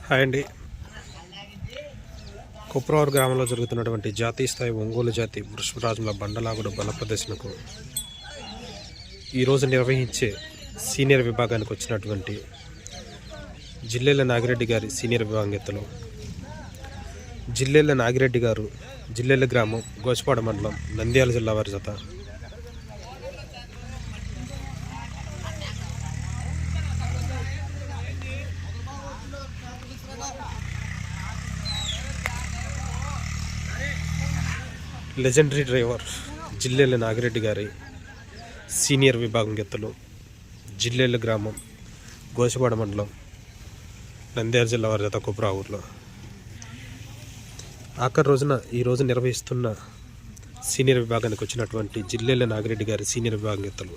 Hi అండి. కుప్రవర్ గ్రామంలో జరుగుతున్నటువంటి జాతీయ స్థాయి ఒంగోలు జాతి వృషభరాజుల బండలాగుడు బల ప్రదర్శనకు ఈరోజు నిర్వహించే సీనియర్ విభాగానికి వచ్చినటువంటి జిల్లెల నాగిరెడ్డి గారి సీనియర్ విభాగంలో జిల్లెల నాగిరెడ్డి గారు జిల్లెల గ్రామం గోచపాడ మండలం నంద్యాల జిల్లా వారి జత లెజెండరీ డ్రైవర్ జిల్లెల నాగిరెడ్డి గారి సీనియర్ విభాగం ఎత్తులు జిల్లెల గ్రామం గోచపాడ మండలం నంద్యాల జిల్లా వారి జత కుప్రా ఊర్లో ఆఖరి రోజున ఈరోజు నిర్వహిస్తున్న సీనియర్ విభాగానికి వచ్చినటువంటి జిల్లెల నాగిరెడ్డి గారి సీనియర్ విభాగం ఎత్తులు